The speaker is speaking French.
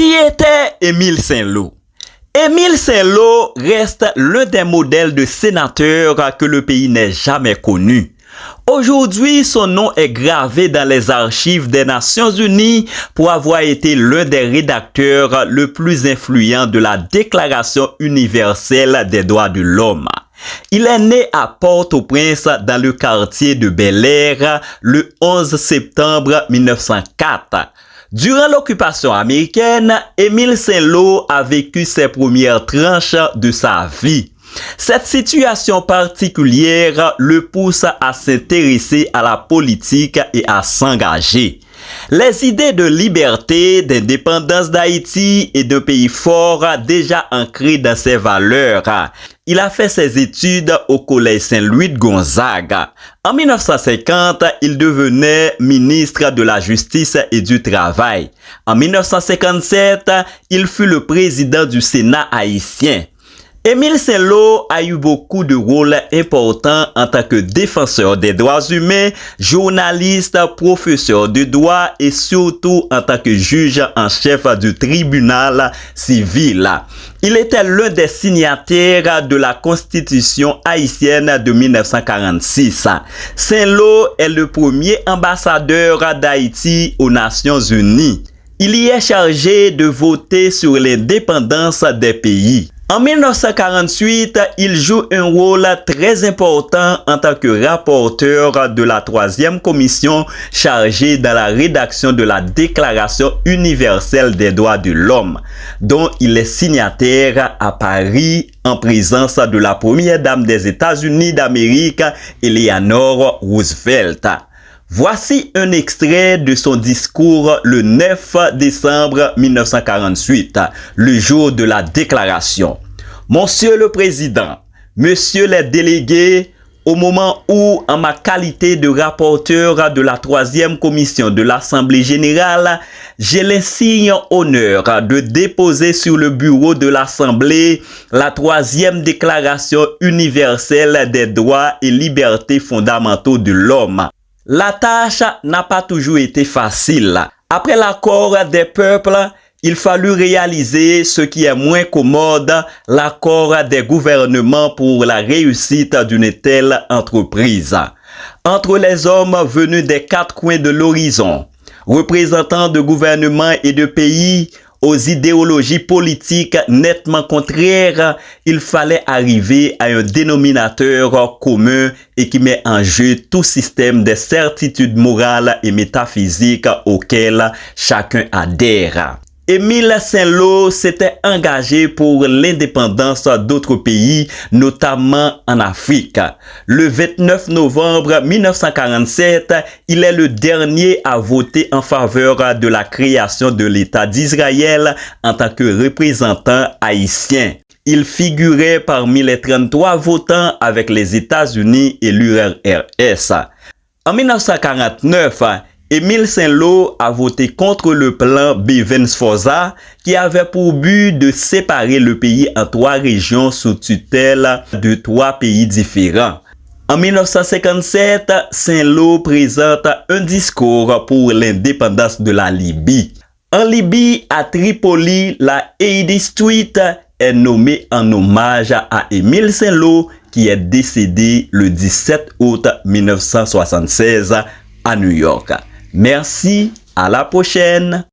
Qui était Émile Saint-Lô? Émile Saint-Lô reste l'un des modèles de sénateur que le pays n'ait jamais connu. Aujourd'hui, son nom est gravé dans les archives des Nations Unies pour avoir été l'un des rédacteurs le plus influents de la Déclaration universelle des droits de l'homme. Il est né à Port-au-Prince dans le quartier de Bel-Air le 11 septembre 1904. Durant l'occupation américaine, Émile Saint-Lô a vécu ses premières tranches de sa vie. Cette situation particulière le pousse à s'intéresser à la politique et à s'engager. Les idées de liberté, d'indépendance d'Haïti et d'un pays fort déjà ancrées dans ses valeurs. Il a fait ses études au Collège Saint-Louis de Gonzaga. En 1950, il devenait ministre de la Justice et du Travail. En 1957, il fut le président du Sénat haïtien. Émile Saint-Lô a eu beaucoup de rôles importants en tant que défenseur des droits humains, journaliste, professeur de droit et surtout en tant que juge en chef du tribunal civil. Il était l'un des signataires de la Constitution haïtienne de 1946. Saint-Lô est le premier ambassadeur d'Haïti aux Nations Unies. Il y est chargé de voter sur l'indépendance des pays. En 1948, il joue un rôle très important en tant que rapporteur de la 3e commission chargée dans la rédaction de la Déclaration universelle des droits de l'homme, dont il est signataire à Paris en présence de la première dame des États-Unis d'Amérique, Eleanor Roosevelt. Voici un extrait de son discours le 9 décembre 1948, le jour de la déclaration. Monsieur le Président, Messieurs les délégués, au moment où, en ma qualité de rapporteur de la 3e commission de l'Assemblée générale, j'ai l'insigne honneur de déposer sur le bureau de l'Assemblée la 3e déclaration universelle des droits et libertés fondamentaux de l'homme. La tâche n'a pas toujours été facile. Après l'accord des peuples, il fallut réaliser ce qui est moins commode, l'accord des gouvernements pour la réussite d'une telle entreprise. Entre les hommes venus des 4 coins de l'horizon, représentants de gouvernements et de pays, aux idéologies politiques nettement contraires, il fallait arriver à un dénominateur commun et qui met en jeu tout système de certitudes morales et métaphysiques auxquelles chacun adhère. Émile Saint-Lô s'était engagé pour l'indépendance d'autres pays, notamment en Afrique. Le 29 novembre 1947, il est le dernier à voter en faveur de la création de l'État d'Israël en tant que représentant haïtien. Il figurait parmi les 33 votants avec les États-Unis et l'URSS. En 1949, Émile Saint-Lô a voté contre le plan Bevens-Forza qui avait pour but de séparer le pays en 3 régions sous tutelle de 3 pays différents. En 1957, Saint-Lô présente un discours pour l'indépendance de la Libye. En Libye, à Tripoli, la Heidi Street est nommée en hommage à Émile Saint-Lô qui est décédé le 17 août 1976 à New York. Merci, à la prochaine.